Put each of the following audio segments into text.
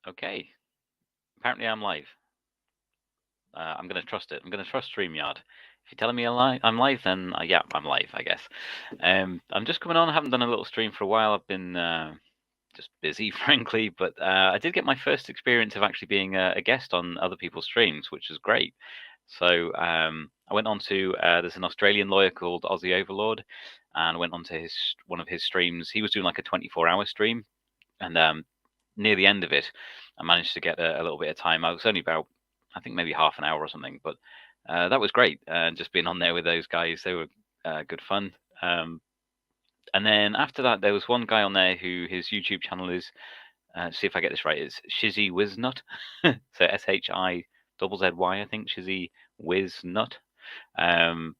Okay. Apparently I'm live. I'm going to trust it. I'm going to trust StreamYard. If you're telling me I'm live, then yeah, I'm live, I guess. I'm just coming on. I haven't done a little stream for a while. I've been just busy, frankly, but I did get my first experience of actually being a guest on other people's streams, which was great. So I went on to there's an Australian lawyer called Aussie Overlord, and went on to one of his streams. He was doing like a 24-hour stream, and near the end of it, I managed to get a little bit of time. I was only about, I think, maybe half an hour or something, but that was great. Just being on there with those guys, they were good fun. And then after that, there was one guy on there who his YouTube channel is, see if I get this right, it's Shizzy Wiznut. So SHIZZY, I think, Shizzy Wiznut. Don't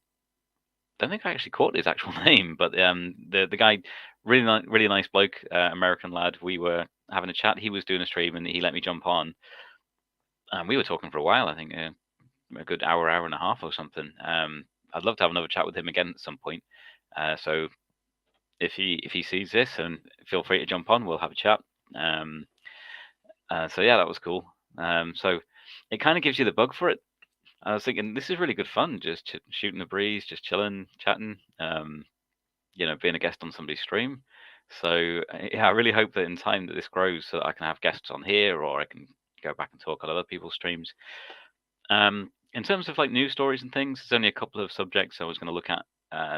think I actually caught his actual name, but the guy, really nice bloke, American lad. We were having a chat. He was doing a stream, and he let me jump on. And we were talking for a while. I think a good hour and a half or something. I'd love to have another chat with him again at some point. So if he sees this, and feel free to jump on, we'll have a chat. So yeah, that was cool. So it kind of gives you the bug for it. I was thinking this is really good fun, just shooting the breeze, just chilling, chatting. Being a guest on somebody's stream. So yeah, I really hope that in time that this grows, so that I can have guests on here, or I can go back and talk on other people's streams. In terms of like news stories and things, there's only a couple of subjects I was going to look at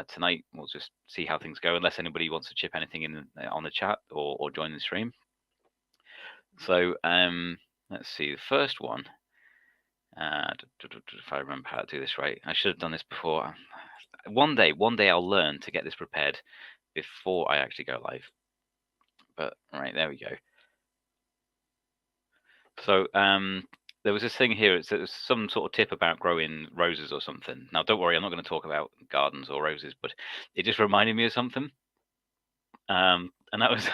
tonight. We'll just see how things go, unless anybody wants to chip anything in on the chat or join the stream. So let's see. The first one, if I remember how to do this right, I should have done this before. One day I'll learn to get this prepared before I actually go live. But right, there we go. So there was this thing here. It's some sort of tip about growing roses or something. Now, don't worry, I'm not going to talk about gardens or roses, but it just reminded me of something. And that was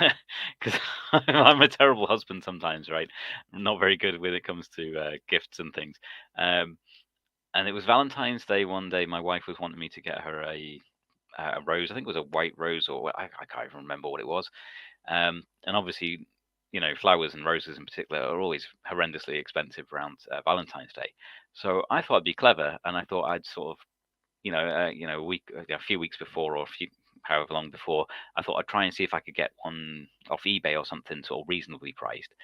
because I'm a terrible husband sometimes, right? I'm not very good when it comes to gifts and things. And it was Valentine's Day one day. My wife was wanting me to get her a rose. I think it was a white rose, or I can't even remember what it was. And obviously, flowers and roses in particular are always horrendously expensive around Valentine's Day. So I thought I'd be clever, and I thought I'd sort of, a few weeks before, or however long before, I thought I'd try and see if I could get one off eBay or something, sort of reasonably priced.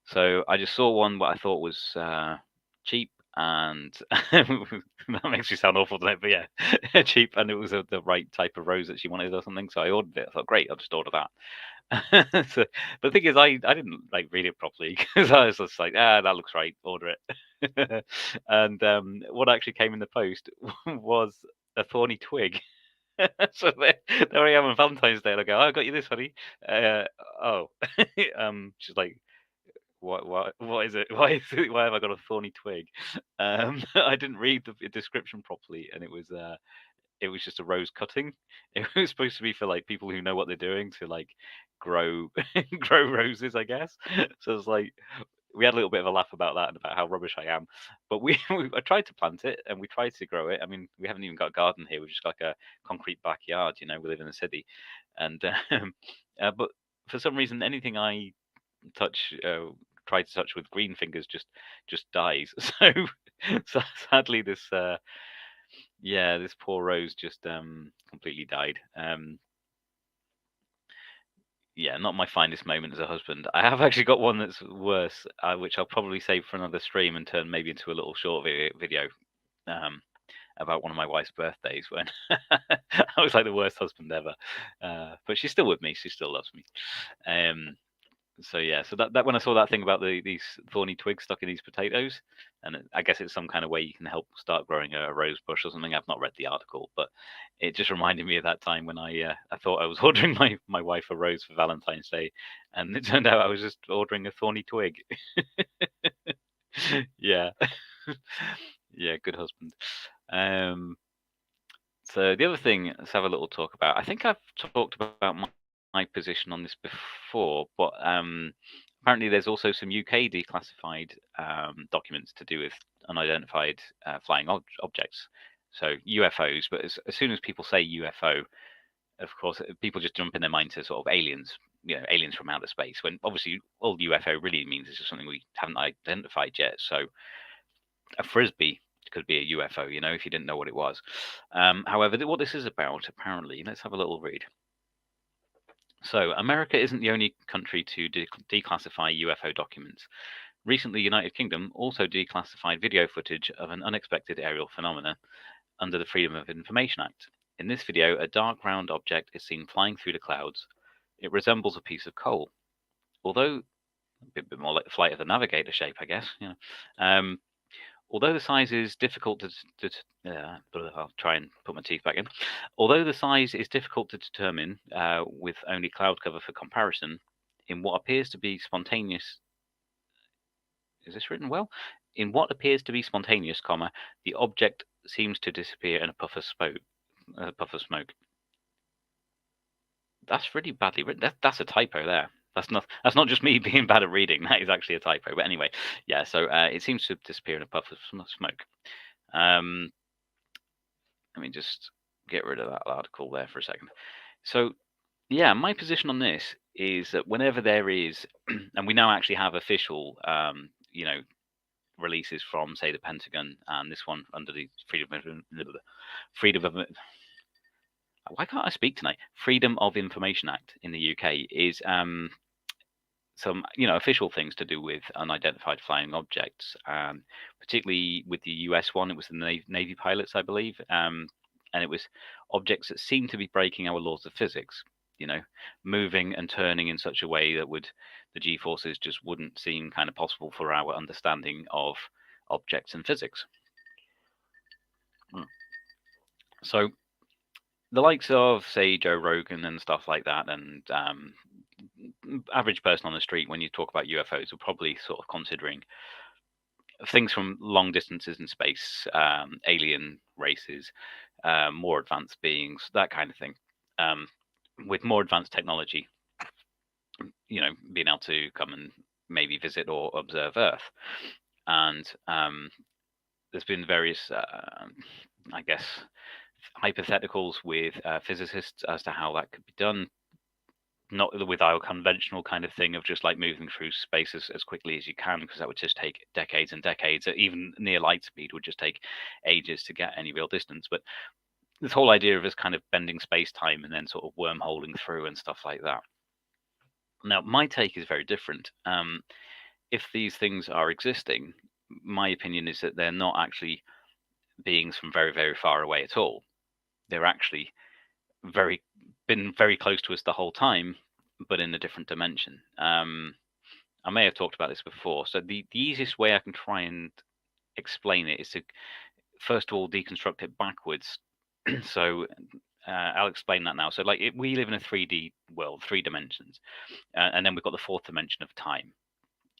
So I just saw one what I thought was cheap, and that makes me sound awful, doesn't it? But yeah, cheap, and it was the right type of rose that she wanted or something. So I ordered it. I thought, great, I'll just order that. So, but the thing is, I didn't like read it properly because I was just like, that looks right, order it. And what actually came in the post was a thorny twig. So there I am on Valentine's Day, and I go, I got you this, honey. Oh, she's like, what is it? Why is it? Why have I got a thorny twig? I didn't read the description properly, and it was just a rose cutting. It was supposed to be for like people who know what they're doing to like grow grow roses, I guess. So it's like we had a little bit of a laugh about that and about how rubbish I am. But I tried to plant it and we tried to grow it. I mean, we haven't even got a garden here. We've just got like a concrete backyard. We live in a city, and but for some reason, anything I touch. Try to touch with green fingers just dies. So sadly, this poor rose just completely died. Yeah, not my finest moment as a husband. I have actually got one that's worse, which I'll probably save for another stream and turn maybe into a little short video about one of my wife's birthdays when I was like the worst husband ever. But she's still with me. She still loves me. So yeah, so that when I saw that thing about these thorny twigs stuck in these potatoes, and I guess it's some kind of way you can help start growing a rose bush or something. I've not read the article, but it just reminded me of that time when I thought I was ordering my wife a rose for Valentine's Day, and it turned out I was just ordering a thorny twig. Yeah, yeah, good husband. So the other thing, let's have a little talk about. I think I've talked about my position on this before, but apparently there's also some UK declassified documents to do with unidentified flying objects, so UFOs. But as soon as people say UFO, of course, people just jump in their mind to sort of aliens. aliens from outer space, when obviously all UFO really means is just something we haven't identified yet. So a frisbee could be a UFO, if you didn't know what it was. However, what this is about, apparently, let's have a little read. So, America isn't the only country to declassify UFO documents. Recently, United Kingdom also declassified video footage of an unexpected aerial phenomena under the Freedom of Information Act. In this video, a dark round object is seen flying through the clouds. It resembles a piece of coal, although a bit more like the Flight of the Navigator shape, I guess. Although the size is difficult I'll try and put my teeth back in. Although the size is difficult to determine with only cloud cover for comparison, in what appears to be spontaneous, is this written well? In what appears to be spontaneous, the object seems to disappear in a puff of smoke. That's really badly written. That's a typo there. That's not just me being bad at reading. That is actually a typo. But anyway, yeah. So it seems to disappear in a puff of smoke. Let me just get rid of that article there for a second. So yeah, my position on this is that whenever there is, and we now actually have official, releases from, say, the Pentagon, and this one under the Freedom of why can't I speak tonight? Freedom of Information Act in the UK is some official things to do with unidentified flying objects, particularly with the US one. It was the Navy pilots, I believe, and it was objects that seemed to be breaking our laws of physics. Moving and turning in such a way that the G-forces just wouldn't seem kind of possible for our understanding of objects and physics. So the likes of, say, Joe Rogan and stuff like that, and average person on the street, when you talk about UFOs, are probably sort of considering things from long distances in space, alien races, more advanced beings, that kind of thing. With more advanced technology, being able to come and maybe visit or observe Earth. And there's been various, I guess, hypotheticals with physicists as to how that could be done. Not with our conventional kind of thing of just like moving through space as quickly as you can, because that would just take decades and decades. Even near light speed would just take ages to get any real distance. But this whole idea of us kind of bending space-time and then sort of wormholing through and stuff like that. Now, my take is very different. If these things are existing, my opinion is that they're not actually beings from very, very far away at all. They're actually been very close to us the whole time, but in a different dimension. I may have talked about this before. So the easiest way I can try and explain it is to first of all deconstruct it backwards. So I'll explain that now. So like we live in a 3D world, 3 dimensions, and then we've got the 4th dimension of time.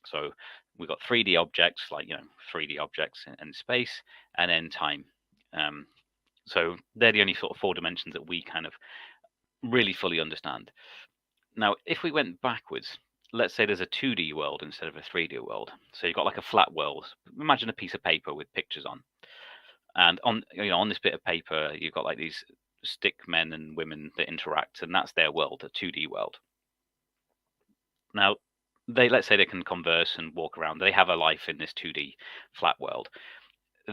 So we've got 3D objects, like 3D objects in space, and then time. So they're the only sort of 4 dimensions that we kind of really fully understand. Now, if we went backwards, let's say there's a 2D world instead of a 3D world. So you've got like a flat world. Imagine a piece of paper with pictures on, and on this bit of paper, you've got like these stick men and women that interact, and that's their world, a 2D world. Now, let's say they can converse and walk around. They have a life in this 2D flat world.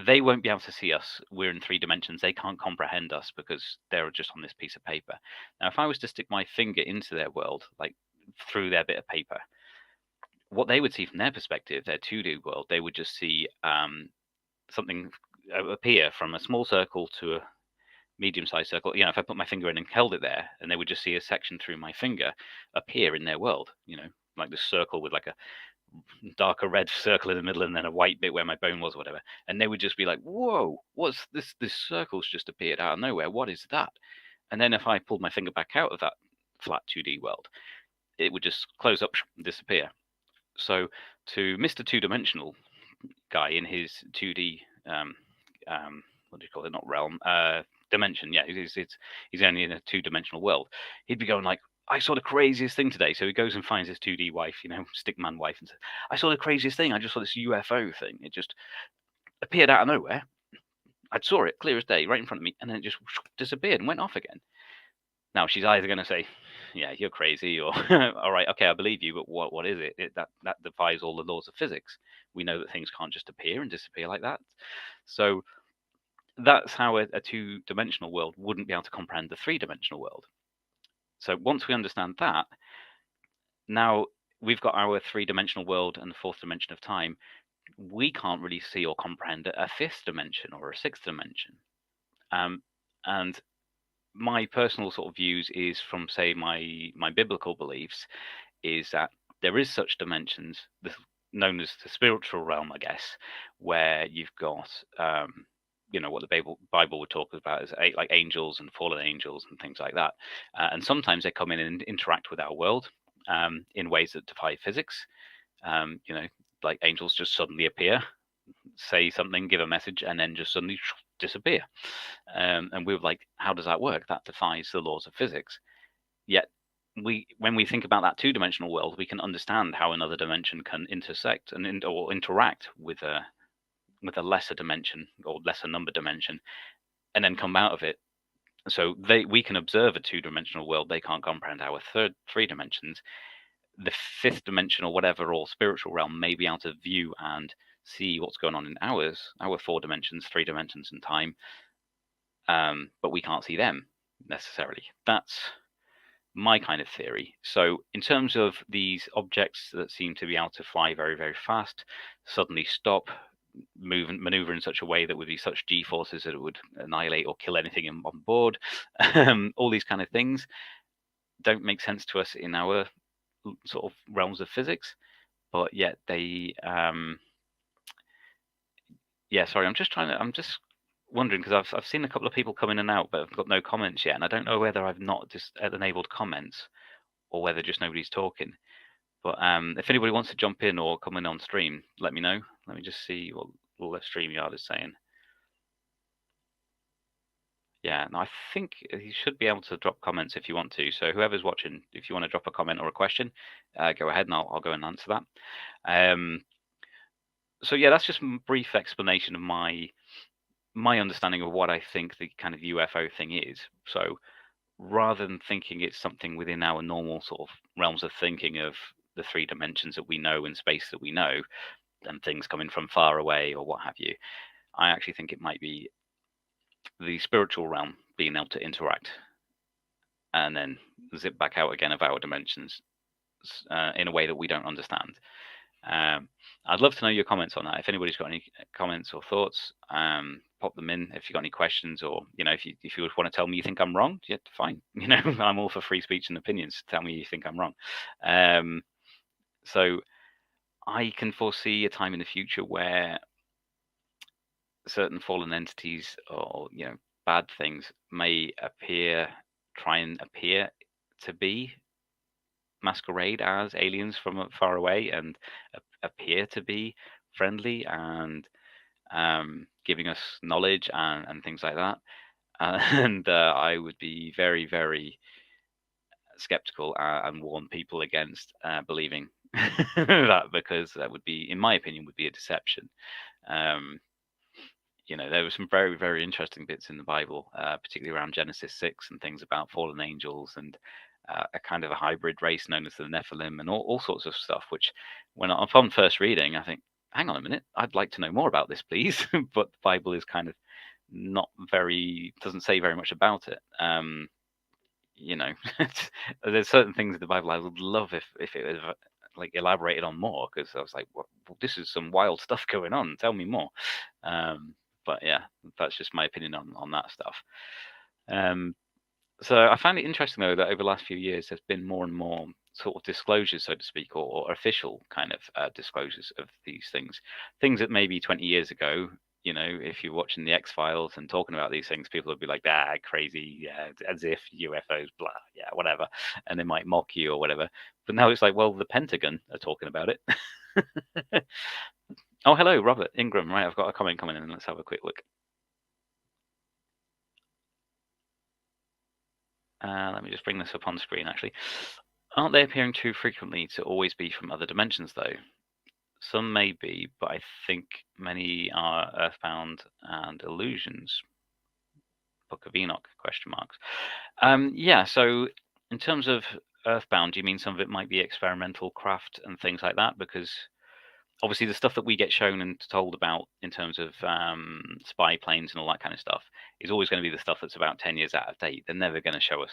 They won't be able to see us. We're in 3 dimensions. They can't comprehend us because they're just on this piece of paper. Now, if I was to stick my finger into their world, like through their bit of paper, what they would see from their perspective, their 2D world, they would just see something appear from a small circle to a medium-sized circle. If I put my finger in and held it there, and they would just see a section through my finger appear in their world, like this circle with like a darker red circle in the middle and then a white bit where my bone was or whatever. And they would just be like, whoa, what's this? This circle's just appeared out of nowhere. What is that? And then if I pulled my finger back out of that flat 2D world, it would just close up and disappear. So to Mr. Two-dimensional guy in his 2D, what do you call it? Not realm, dimension. Yeah, he's only in a 2-dimensional world. He'd be going like, I saw the craziest thing today. So he goes and finds his 2D wife, stickman wife, and says, I saw the craziest thing. I just saw this UFO thing. It just appeared out of nowhere. I saw it clear as day right in front of me, and then it just disappeared and went off again. Now, she's either going to say, yeah, you're crazy, or all right, okay, I believe you, but what is it? That defies all the laws of physics. We know that things can't just appear and disappear like that. So that's how a two-dimensional world wouldn't be able to comprehend the three-dimensional world. So once we understand that, now we've got our three-dimensional world and the fourth dimension of time. We can't really see or comprehend a fifth dimension or a sixth dimension. Um, and my personal sort of views is from, say, my biblical beliefs is that there is such dimensions, known as the spiritual realm, I guess, where you've got, what the Bible would talk about as like angels and fallen angels and things like that. And sometimes they come in and interact with our world in ways that defy physics. You know, like angels just suddenly appear, say something, give a message, and then just suddenly disappear. And we were like, how does that work? That defies the laws of physics. Yet when we think about that two-dimensional world, we can understand how another dimension can intersect and or interact with a lesser dimension or lesser number dimension, and then come out of it. So we can observe a two-dimensional world. They can't comprehend our three dimensions. The fifth dimension or whatever, or spiritual realm, may be able to view and see what's going on in our four dimensions, three dimensions, and time. But we can't see them necessarily. That's my kind of theory. So in terms of these objects that seem to be able to fly very, very fast, suddenly stop, maneuver in such a way that would be such g-forces that it would annihilate or kill anything on board, all these kind of things don't make sense to us in our sort of realms of physics, but yet they yeah, sorry, I'm just wondering, because I've seen a couple of people come in and out, but I've got no comments yet, and I don't know whether I've not just enabled comments or whether just nobody's talking. But if anybody wants to jump in or come in on stream, let me know. Let me just see what the StreamYard is saying. Yeah, no, I think you should be able to drop comments if you want to. So whoever's watching, if you want to drop a comment or a question, go ahead and I'll go and answer that. So yeah, that's just a brief explanation of my understanding of what I think the kind of UFO thing is. So rather than thinking it's something within our normal sort of realms of thinking of the three dimensions that we know and space that we know, and things coming from far away or what have you, I actually think it might be the spiritual realm being able to interact and then zip back out again of our dimensions in a way that we don't understand. I'd love to know your comments on that. If anybody's got any comments or thoughts, pop them in. If you've got any questions, or if you want to tell me you think I'm wrong, yeah, fine. I'm all for free speech and opinions. Tell me you think I'm wrong. So I can foresee a time in the future where certain fallen entities or bad things may try and appear to be masquerade as aliens from far away and appear to be friendly and giving us knowledge and things like that. And I would be very, very skeptical and warn people against believing that, because that would be, in my opinion, would be a deception. Um, there were some very, very interesting bits in the Bible, particularly around Genesis 6 and things about fallen angels and a kind of a hybrid race known as the Nephilim and all sorts of stuff, which when upon first reading, I think, hang on a minute, I'd like to know more about this, please. But the Bible is kind of doesn't say very much about it. There's certain things in the Bible I would love if it was like elaborated on more, because I was like, well, this is some wild stuff going on. Tell me more. But yeah, that's just my opinion on that stuff. So I find it interesting, though, that over the last few years, there's been more and more sort of disclosures, so to speak, or official kind of disclosures of these things that maybe 20 years ago, if you're watching the X-Files and talking about these things, people would be like, crazy, yeah, as if UFOs, blah, yeah, whatever. And they might mock you or whatever. But now it's like, well, the Pentagon are talking about it. Oh, hello, Robert Ingram. Right, I've got a comment coming in. Let's have a quick look. Let me just bring this up on screen, actually. Aren't they appearing too frequently to always be from other dimensions, though? Some may be, but I think many are earthbound and illusions. Book of Enoch, question marks. Yeah, so In terms of Earthbound, do you mean some of it might be experimental craft and things like that? Because obviously the stuff that we get shown and told about in terms of spy planes and all that kind of stuff is always going to be the stuff that's about 10 years out of date. They're never going to show us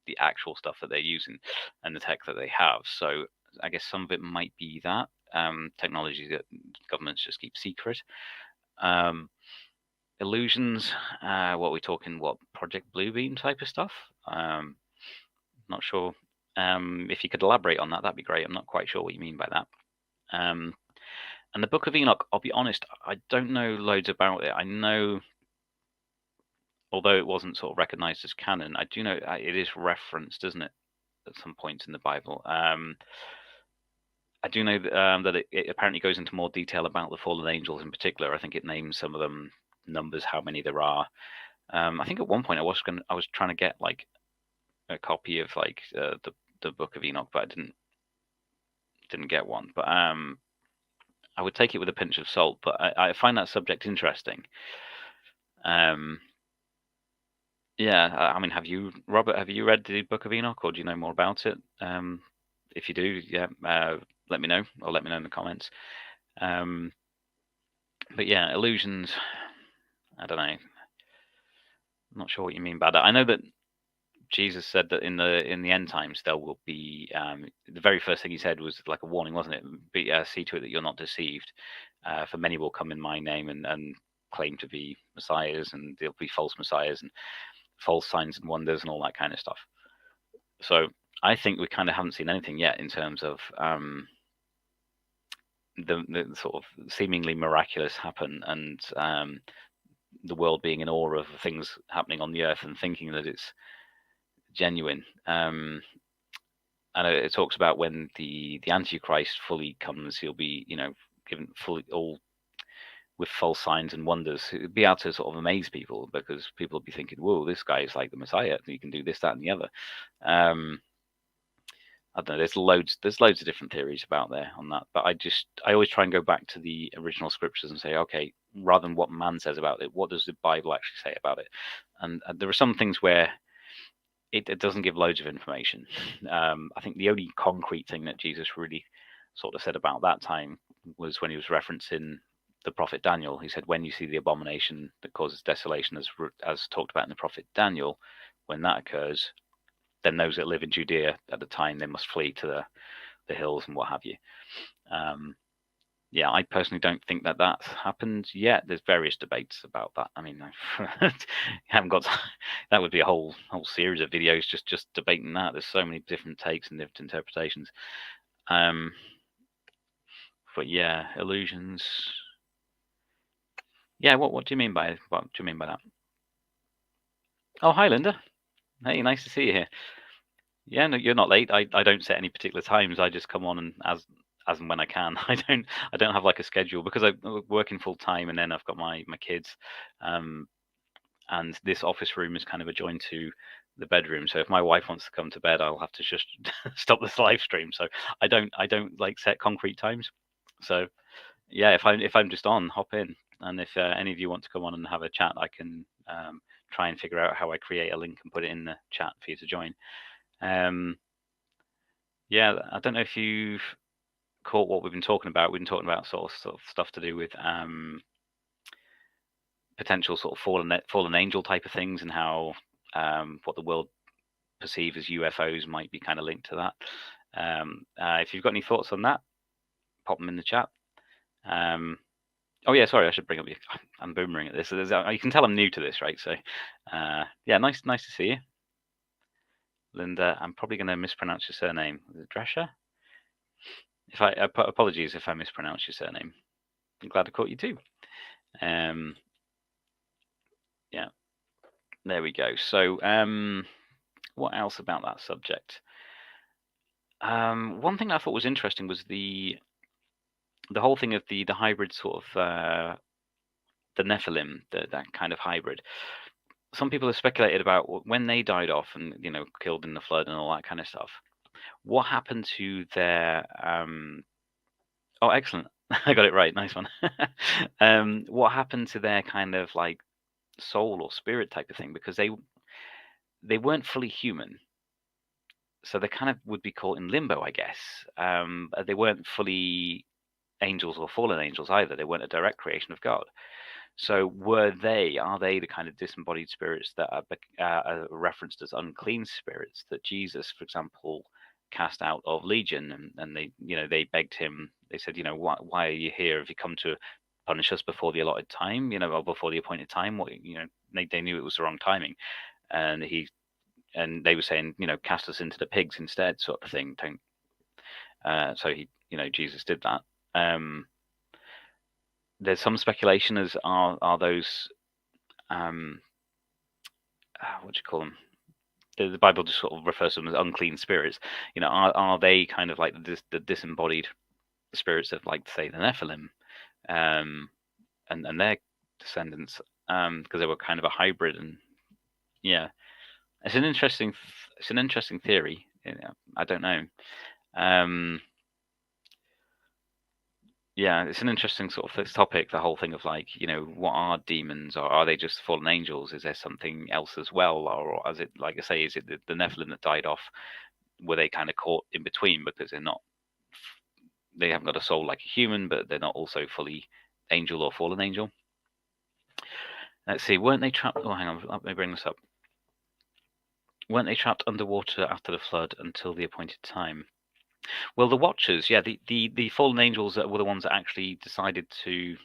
the actual stuff that they're using and the tech that they have. So I guess some of it might be that technology that governments just keep secret. Illusions, what are we talking? What Project Bluebeam type of stuff? Not sure. If you could elaborate on that, that'd be great. I'm not quite sure what you mean by that. And the Book of Enoch, I'll be honest, I don't know loads about it. I know, although it wasn't sort of recognized as canon, I do know it is referenced, isn't it, at some point in the Bible. I do know that it apparently goes into more detail about the fallen angels in particular. I think it names some of them, numbers, how many there are. I think at one point I was trying to get like a copy of like the Book of Enoch, but I didn't get one. But I would take it with a pinch of salt. But I find that subject interesting. Yeah, I mean, Robert, have you read the Book of Enoch, or do you know more about it? If you do, yeah, let me know, or let me know in the comments. But yeah, illusions. I don't know. I'm not sure what you mean by that. I know that Jesus said that in the end times there will be the very first thing he said was like a warning, wasn't it? See to it that you're not deceived. For many will come in my name and claim to be messiahs, and there'll be false messiahs and false signs and wonders and all that kind of stuff. So I think we kind of haven't seen anything yet in terms of the sort of seemingly miraculous happen, and the world being in awe of things happening on the earth and thinking that it's genuine. And it talks about when the Antichrist fully comes, he'll be, given fully all with false signs and wonders. He'll be able to sort of amaze people, because people will be thinking, "Whoa, this guy is like the Messiah. He can do this, that, and the other." I don't know. There's loads of different theories about there on that, but I always try and go back to the original scriptures and say, okay, rather than what man says about it, what does the Bible actually say about it? And there are some things where it doesn't give loads of information. I think the only concrete thing that Jesus really sort of said about that time was when he was referencing the prophet Daniel. He said, when you see the abomination that causes desolation, as talked about in the prophet Daniel, when that occurs, then those that live in Judea at the time, they must flee to the hills and what have you. Yeah, I personally don't think that that's happened yet. There's various debates about that. I mean, I haven't got that would be a whole series of videos just debating that. There's so many different takes and different interpretations. But yeah, illusions. Yeah, what do you mean by that? Oh, hi, Linda. Hey, nice to see you here. Yeah, no, you're not late. I don't set any particular times. I just come on and as and when I can. I don't have like a schedule, because I'm working full time, and then I've got my kids, and this office room is kind of adjoined to the bedroom. So if my wife wants to come to bed, I'll have to just stop this live stream. So I don't like set concrete times. So yeah, if I'm just on, hop in, and if any of you want to come on and have a chat, I can try and figure out how I create a link and put it in the chat for you to join. Yeah, I don't know if you've caught what we've been talking about. We've been talking about sort of stuff to do with potential sort of fallen angel type of things, and how what the world perceive as UFOs might be kind of linked to that. If you've got any thoughts on that, pop them in the chat. Oh yeah, sorry, I should bring up. I'm boomering at this. You can tell I'm new to this, right? So yeah, nice to see you, Linda. I'm probably going to mispronounce your surname. Is it Drescher? Apologies if I mispronounce your surname. I'm glad I caught you too. Yeah, there we go. So what else about that subject? One thing I thought was interesting was the whole thing of the hybrid sort of the Nephilim, that kind of hybrid. Some people have speculated about when they died off and killed in the flood and all that kind of stuff. What happened to their Oh, excellent! I got it right. Nice one. What happened to their kind of like soul or spirit type of thing? Because they weren't fully human. So they kind of would be caught in limbo, I guess. They weren't fully angels or fallen angels either. They weren't a direct creation of God. So are they the kind of disembodied spirits that are referenced as unclean spirits that Jesus, for example, cast out of Legion, and they begged him. They said, why are you here? Have you come to punish us before the allotted time? Or before the appointed time? They knew it was the wrong timing, and they were saying, cast us into the pigs instead, sort of thing. So Jesus did that. There's some speculation as are those what do you call them? The Bible just sort of refers to them as unclean spirits. Are they kind of like the disembodied spirits of, like, say, the Nephilim, and their descendants, because they were kind of a hybrid, and yeah, it's an interesting theory. I don't know. Yeah, it's an interesting sort of topic, the whole thing of, like, what are demons, or are they just fallen angels? Is there something else as well? Or is it, like I say, is it the Nephilim that died off? Were they kind of caught in between because they haven't got a soul like a human, but they're not also fully angel or fallen angel? Let's see, weren't they trapped? Oh, hang on, let me bring this up. Weren't they trapped underwater after the flood until the appointed time? Well, the Watchers, yeah, the fallen angels that were the ones that actually decided to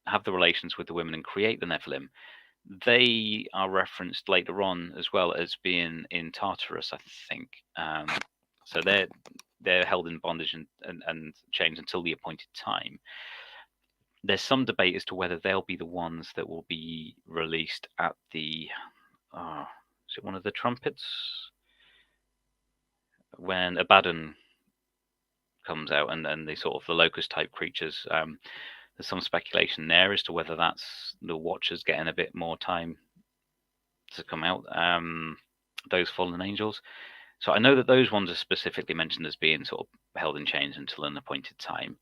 have the relations with the women and create the Nephilim. They are referenced later on as well as being in Tartarus, I think. So they're held in bondage and chains until the appointed time. There's some debate as to whether they'll be the ones that will be released at the is it one of the trumpets, when Abaddon comes out, and the sort of the locust type creatures. There's some speculation there as to whether that's the Watchers getting a bit more time to come out, those fallen angels. So I know that those ones are specifically mentioned as being sort of held in chains until an appointed time,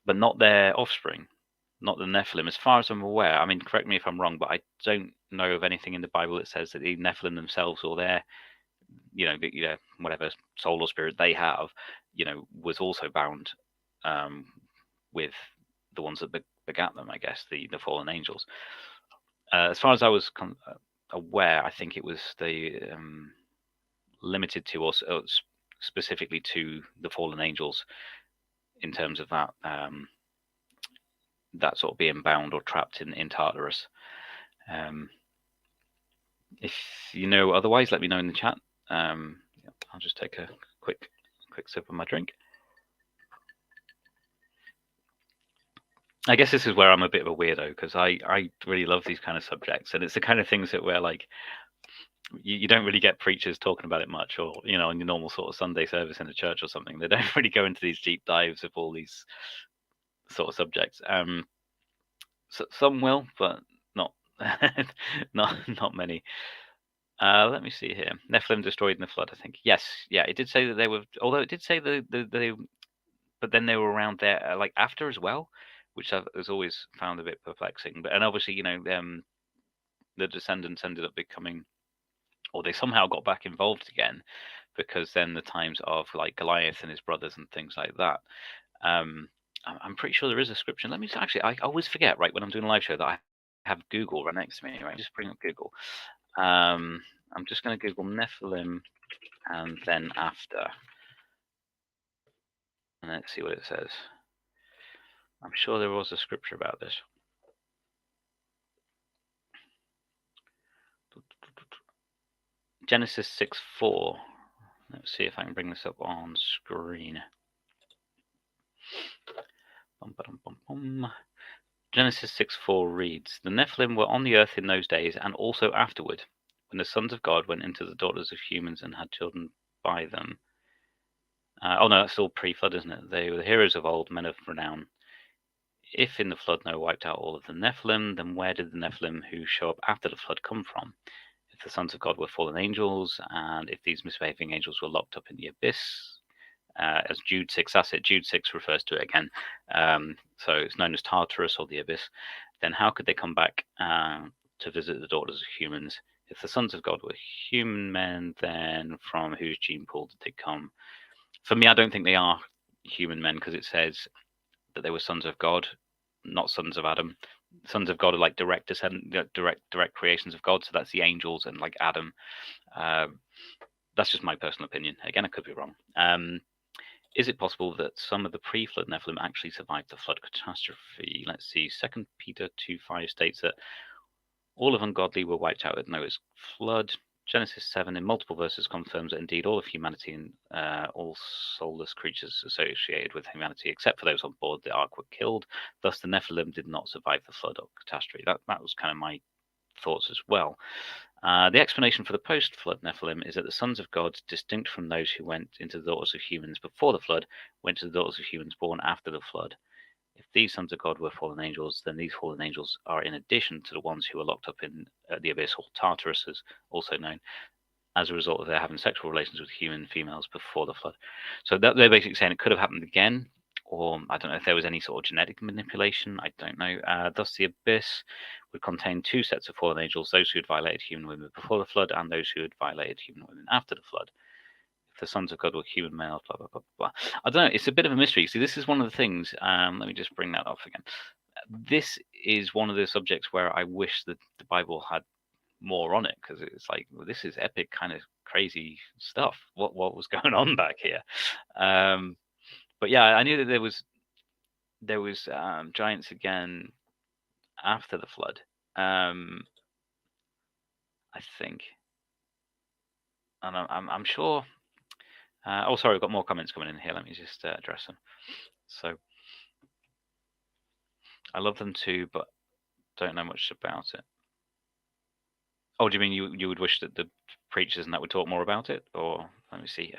but not their offspring, not the Nephilim. As far as I'm aware, I mean, correct me if I'm wrong, but I don't know of anything in the Bible that says that the Nephilim themselves, or their, whatever soul or spirit they have, was also bound with the ones that begat them, I guess, the fallen angels. As far as I was aware, I think it was limited to, or specifically to, the fallen angels in terms of that that sort of being bound or trapped in Tartarus. If you know otherwise, let me know in the chat. I'll just take a quick sip of my drink. I guess this is where I'm a bit of a weirdo, because I really love these kind of subjects, and it's the kind of things that where, like, you don't really get preachers talking about it much, or in your normal sort of Sunday service in a church or something. They don't really go into these deep dives of all these sort of subjects. So some will, but not not many. Let me see here. Nephilim destroyed in the flood, I think. Yes, yeah, it did say that they were. Although it did say but then they were around there, like, after as well, which I've always found a bit perplexing. And obviously, the descendants ended up becoming, or they somehow got back involved again, because then the times of, like, Goliath and his brothers and things like that. I'm pretty sure there is a scripture. Let me actually. I always forget, right, when I'm doing a live show, that I have Google right next to me. Right, just bring up Google. I'm just going to Google Nephilim and then after, and let's see what it says. I'm sure there was a scripture about this. Genesis 6:4. Let's see if I can bring this up on screen. Genesis 6:4 reads, "The Nephilim were on the earth in those days, and also afterward, when the sons of God went into the daughters of humans and had children by them." Oh no, that's still pre-flood, isn't it? They were the heroes of old, men of renown. If in the flood Noah wiped out all of the Nephilim, then where did the Nephilim who show up after the flood come from? If the sons of God were fallen angels, and if these misbehaving angels were locked up in the abyss, as Jude 6, that's it, Jude 6 refers to it again, so it's known as Tartarus or the abyss, then how could they come back to visit the daughters of humans? If the sons of God were human men, then from whose gene pool did they come? For me, I don't think they are human men because it says that they were sons of God, not sons of Adam. Sons of God are like direct direct creations of God. So that's the angels and like Adam. That's just my personal opinion. Again, I could be wrong. Is it possible that some of the pre-flood Nephilim actually survived the flood catastrophe? Let's see. 2 Peter 2:5 states that all of ungodly were wiped out at Noah's flood. Genesis 7 in multiple verses confirms that indeed all of humanity and all soulless creatures associated with humanity, except for those on board the ark, were killed. Thus, the Nephilim did not survive the flood or catastrophe. That was kind of my thoughts as well. The explanation for the post-flood Nephilim is that the sons of God, distinct from those who went into the daughters of humans before the flood, went to the daughters of humans born after the flood. If these sons of God were fallen angels, then these fallen angels are in addition to the ones who are locked up in the abyss, or Tartarus, as also known, as a result of their having sexual relations with human females before the flood. So they're basically saying it could have happened again, or I don't know if there was any sort of genetic manipulation. I don't know. Thus, the abyss would contain two sets of fallen angels: those who had violated human women before the flood, and those who had violated human women after the flood. If the sons of God were human males, blah blah blah blah. I don't know. It's a bit of a mystery. See, this is one of the things. Let me just bring that up again. This is one of the subjects where I wish that the Bible had more on it, because it's like, well, this is epic, kind of crazy stuff. What was going on back here? But yeah, I knew that there was giants again after the flood. I think, and I'm sure. Oh, sorry, we've got more comments coming in here. Let me just address them. So, I love them too, but don't know much about it. Oh, do you mean you would wish that the preachers and that would talk more about it? Or let me see.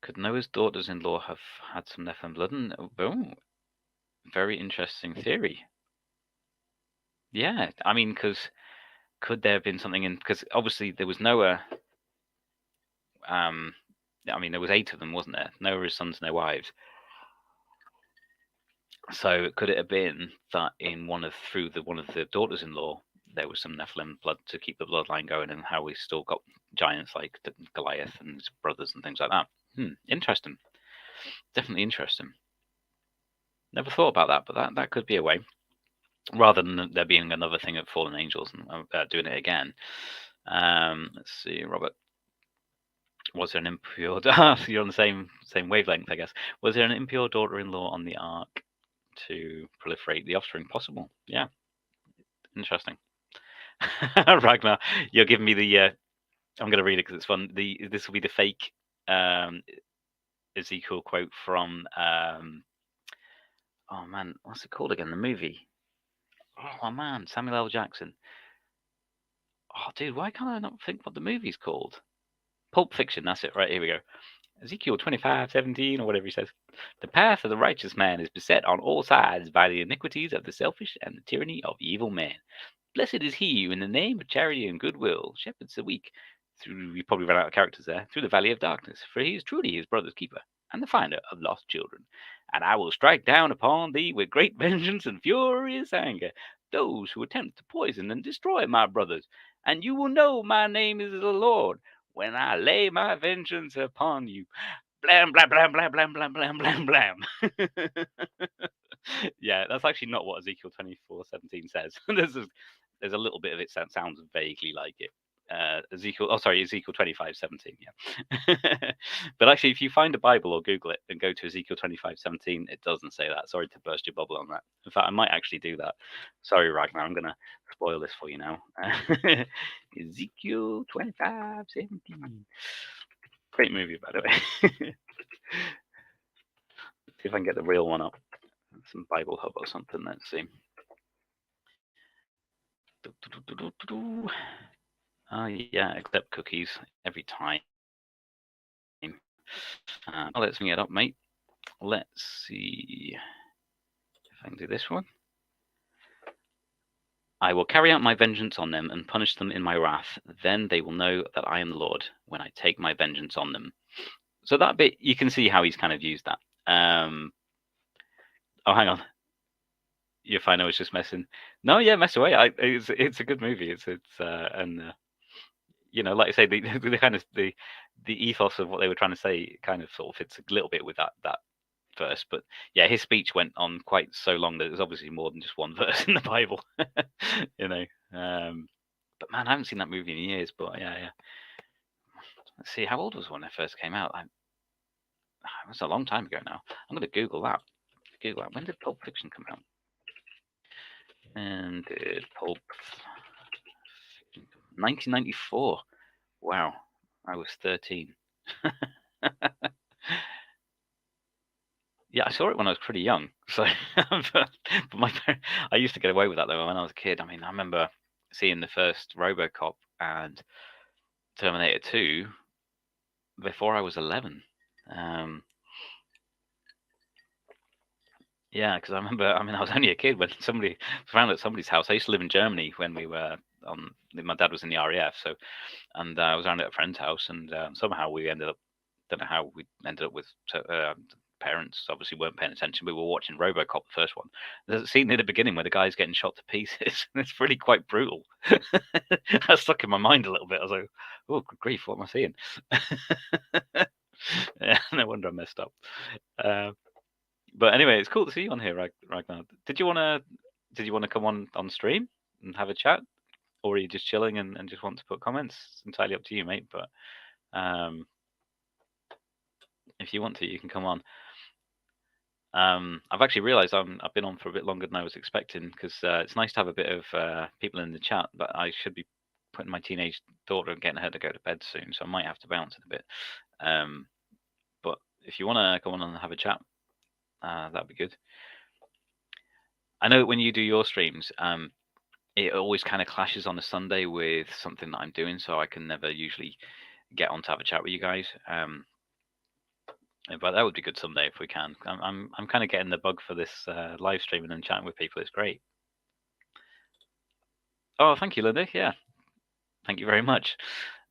Could Noah's daughters-in-law have had some Nephilim blood? Oh, very interesting theory. Yeah, I mean, because could there have been something in? Because obviously there was Noah. I mean, there was 8 of them, wasn't there? Noah, his sons, no wives. So could it have been that in one of the daughters-in-law there was some Nephilim blood to keep the bloodline going, and how we still got giants like Goliath and his brothers and things like that? Interesting. Definitely interesting. Never thought about that, but that could be a way. Rather than there being another thing of fallen angels and doing it again. Let's see, Robert. Was there an impure? You're on the same wavelength, I guess. Was there an impure daughter-in-law on the ark to proliferate the offspring? Possible. Yeah. Interesting. Ragnar, you're giving me the. I'm going to read it because it's fun. This will be the fake Ezekiel quote from. Oh man, what's it called again? The movie. Oh man, Samuel L. Jackson. Oh dude, why can't I not think what the movie's called? Pulp Fiction. That's it. Right, here we go. Ezekiel 25:17 or whatever he says. The path of the righteous man is beset on all sides by the iniquities of the selfish and the tyranny of evil men. Blessed is he who, in the name of charity and goodwill, shepherds the weak through. We probably ran out of characters there. Through the valley of darkness, for he is truly his brother's keeper and the finder of lost children. And I will strike down upon thee with great vengeance and furious anger those who attempt to poison and destroy my brothers. And you will know my name is the Lord when I lay my vengeance upon you. Blam, blam, blam, blam, blam, blam, blam, blam, blam. Yeah, that's actually not what Ezekiel 24:17 says. There's a little bit of it sounds vaguely like it. Ezekiel 25:17. Yeah. But actually, if you find a Bible or Google it and go to Ezekiel 25:17, it doesn't say that. Sorry to burst your bubble on that. In fact, I might actually do that. Sorry, Ragnar, I'm gonna spoil this for you now. Ezekiel 25:17. Great movie, by the way. See if I can get the real one up. Some Bible Hub or something. Let's see. Oh yeah, accept cookies every time. Let's bring it up, mate. Let's see if I can do this one. I will carry out my vengeance on them and punish them in my wrath. Then they will know that I am the Lord when I take my vengeance on them. So that bit, you can see how he's kind of used that. Oh, hang on. you find I was just messing. No, yeah, mess away. It's a good movie. Like I say, the kind of the ethos of what they were trying to say kind of sort of fits a little bit with that verse. But yeah, his speech went on quite so long that there's obviously more than just one verse in the Bible. you know. But man, I haven't seen that movie in years. But yeah. Let's see, how old was it when it first came out? It was a long time ago now. I'm going to Google that. When did Pulp Fiction come out? And did Pulp 1994. Wow, I was 13. Yeah, I saw it when I was pretty young. So, but I used to get away with that though when I was a kid. I mean, I remember seeing the first RoboCop and Terminator 2 before I was 11. Yeah, because I remember, I mean, I was only a kid when somebody found at somebody's house. I used to live in Germany when we were my dad was in the RAF, and I was around at a friend's house, and somehow we ended up, don't know how we ended up with parents obviously weren't paying attention. We were watching RoboCop, the first one. There's a scene near the beginning where the guy's getting shot to pieces, and it's really quite brutal. That stuck in my mind a little bit. I was like, oh, good grief, what am I seeing? Yeah, no wonder I messed up. But anyway, it's cool to see you on here, Ragnar. Did you wanna come on stream and have a chat, or are you just chilling and just want to put comments? It's entirely up to you, mate. But um, if you want to, you can come on. I've actually realised I've been on for a bit longer than I was expecting because it's nice to have a bit of people in the chat. But I should be putting my teenage daughter and getting her to go to bed soon, so I might have to bounce in a bit. But if you want to come on and have a chat, that'd be good. I know when you do your streams, it always kind of clashes on a Sunday with something that I'm doing, so I can never usually get on to have a chat with you guys. But that would be good someday if we can. I'm kind of getting the bug for this live streaming and chatting with people. It's great. Oh, thank you, Linda. Yeah, thank you very much.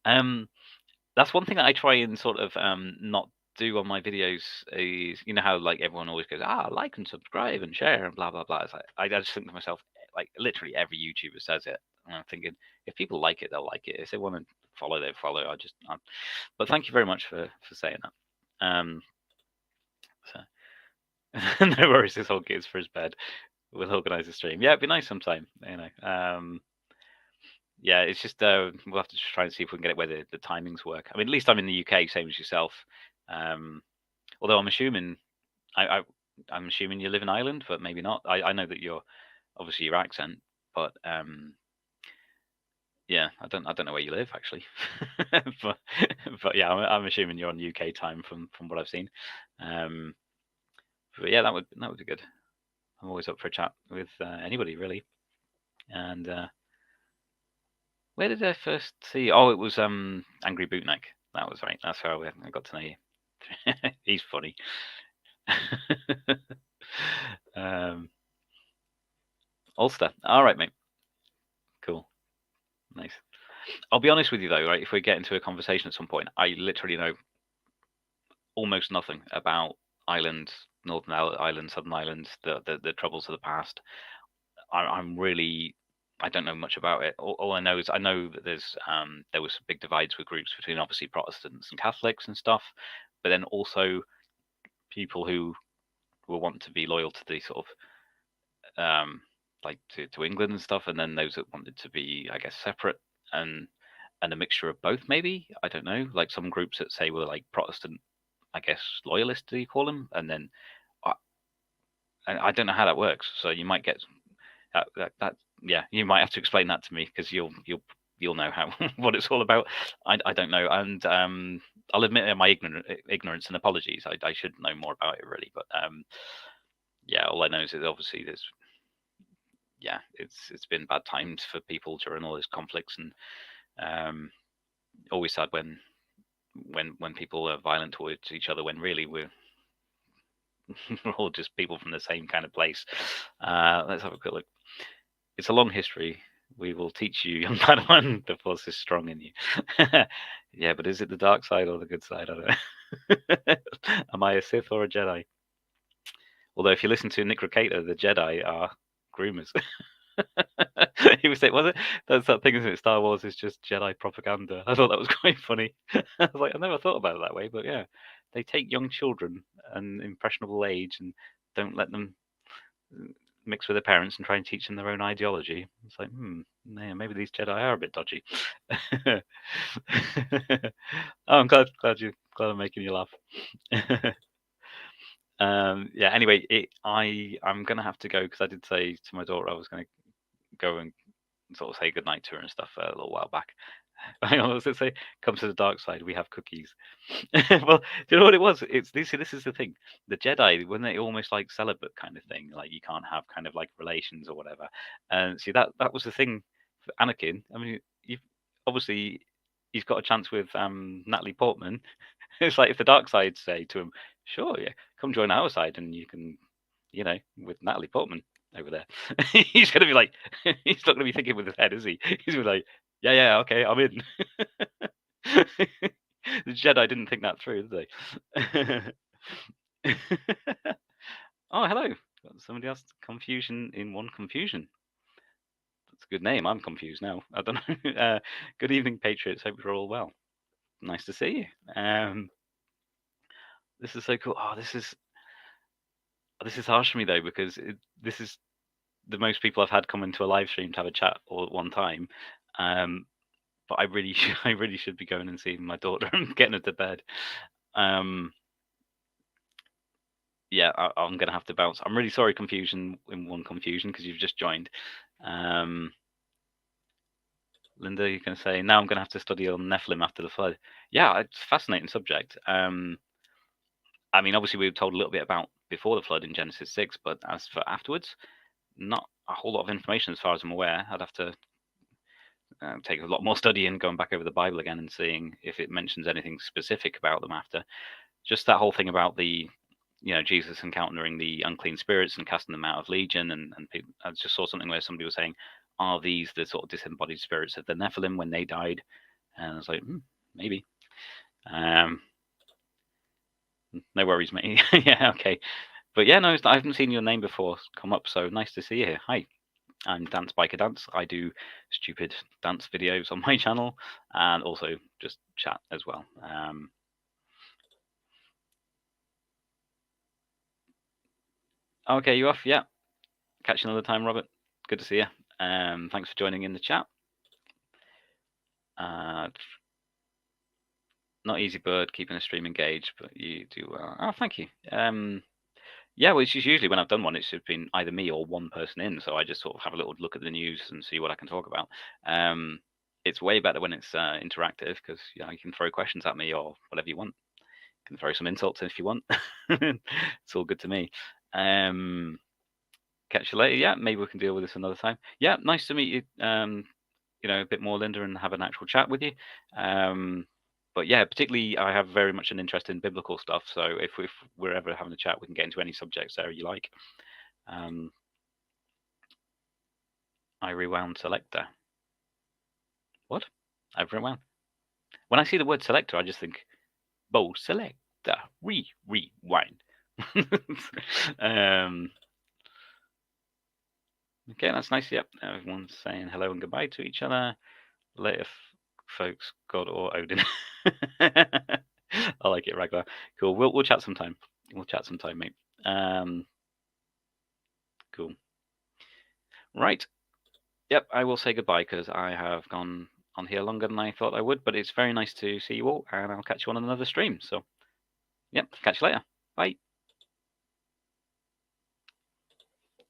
That's one thing that I try and sort of not do on my videos is, you know how like everyone always goes, like and subscribe and share and blah blah blah. It's like, I just think to myself, like literally every YouTuber says it, and I'm thinking if people like it, they'll like it. If they want to follow, they follow. But thank you very much for saying that. So no worries, this whole kid's for his bed. We'll organise a stream. Yeah, it'd be nice sometime. Yeah, it's just we'll have to just try and see if we can get it where the timings work. I mean, at least I'm in the UK, same as yourself. Although I'm assuming I'm assuming you live in Ireland, but maybe not. I know that you're obviously your accent, but yeah, I don't know where you live actually, but yeah, I'm assuming you're on UK time from what I've seen. But yeah, that would be good. I'm always up for a chat with anybody really. And where did I first see? Oh, it was Angry Bootneck. That was right. That's how I got to know you. He's funny. Ulster. All right, mate. Cool. Nice. I'll be honest with you though, right? If we get into a conversation at some point, I literally know almost nothing about Ireland, Northern Ireland, Southern Ireland, the troubles of the past. I'm really, I don't know much about it. All I know is I know that there was big divides with groups between obviously Protestants and Catholics and stuff, but then also people who will want to be loyal to the sort of like to England and stuff, and then those that wanted to be, I guess, separate and a mixture of both. Maybe I don't know. Like some groups that say were like Protestant, I guess, loyalists, do you call them? And then I don't know how that works. So you might get that yeah, you might have to explain that to me because you'll know how what it's all about. I don't know, and I'll admit my ignorance and apologies. I should know more about it really, but yeah, all I know is that obviously there's it's been bad times for people during all those conflicts, and always sad when people are violent towards each other when really we're all just people from the same kind of place. Let's have a quick look. It's a long history. We will teach you, young Padawan, the force is strong in you. Yeah, but is it the dark side or the good side? I don't know. Am I a Sith or a Jedi? Although if you listen to Nick Ricata, the Jedi are groomers. He was saying, was it? That's that thing, isn't it? Star Wars is just Jedi propaganda. I thought that was quite funny. I was like, I never thought about it that way, but yeah, they take young children an impressionable age and don't let them mix with their parents and try and teach them their own ideology. It's like, yeah, maybe these Jedi are a bit dodgy. Oh, I'm glad I'm making you laugh. Yeah. Anyway, I'm gonna have to go because I did say to my daughter I was gonna go and sort of say goodnight to her and stuff a little while back. Hang on, what does it say? Come to the dark side. We have cookies. Well, do you know what it was? It's this. This is the thing. The Jedi, when they almost like celibate kind of thing, like you can't have kind of like relations or whatever. And see that was the thing for Anakin. I mean, you've obviously he's got a chance with Natalie Portman. It's like if the dark side say to him, "Sure, yeah, come join our side, and you can, with Natalie Portman over there." He's gonna be like, he's not gonna be thinking with his head, is he? He's gonna be like, "Yeah, yeah, okay, I'm in." The Jedi didn't think that through, did they? Oh, hello. Got somebody else. Confusion in one confusion. That's a good name. I'm confused now. I don't know. Good evening, Patriots. Hope you're all well. Nice to see you. This is so cool. Oh, this is harsh for me though because this is the most people I've had come into a live stream to have a chat all at one time. But I really, I really should be going and seeing my daughter and getting her to bed. Yeah, I'm gonna have to bounce. I'm really sorry, confusion in one confusion because you've just joined. Linda, you can say now I'm gonna have to study on Nephilim after the flood. Yeah, it's a fascinating subject. I mean, obviously we were told a little bit about before the flood in Genesis 6, but as for afterwards, not a whole lot of information as far as I'm aware. I'd have to take a lot more study and going back over the Bible again and seeing if it mentions anything specific about them after. Just that whole thing about the, Jesus encountering the unclean spirits and casting them out of Legion, and people, I just saw something where somebody was saying, "Are these the sort of disembodied spirits of the Nephilim when they died?" And I was like, maybe. No worries, mate. Yeah, okay. But yeah, no, I haven't seen your name before come up, so nice to see you here. Hi. I'm DanceBiker Dance. I do stupid dance videos on my channel and also just chat as well. Okay, you off? Yeah. Catch you another time, Robert. Good to see you. Thanks for joining in the chat. Not easy bird, keeping the stream engaged, but you do well. Oh, thank you. Yeah, well, it's just usually when I've done one, it's just been either me or one person in, so I just sort of have a little look at the news and see what I can talk about. It's way better when it's interactive because you can throw questions at me or whatever you want. You can throw some insults if you want. It's all good to me. Catch you later. Yeah, maybe we can deal with this another time. Yeah, nice to meet you. A bit more, Linda, and have an actual chat with you. But yeah, particularly, I have very much an interest in biblical stuff. So if we're ever having a chat, we can get into any subjects there you like. I rewound selector. What? I've rewound. When I see the word selector, I just think, bow selector, rewind. Okay, that's nice. Yep, everyone's saying hello and goodbye to each other. Later, folks, God or Odin. I like it, Ragnar. Cool. We'll chat sometime. We'll chat sometime, mate. Cool. Right. Yep, I will say goodbye because I have gone on here longer than I thought I would, but it's very nice to see you all, and I'll catch you on another stream. So, yep, catch you later. Bye.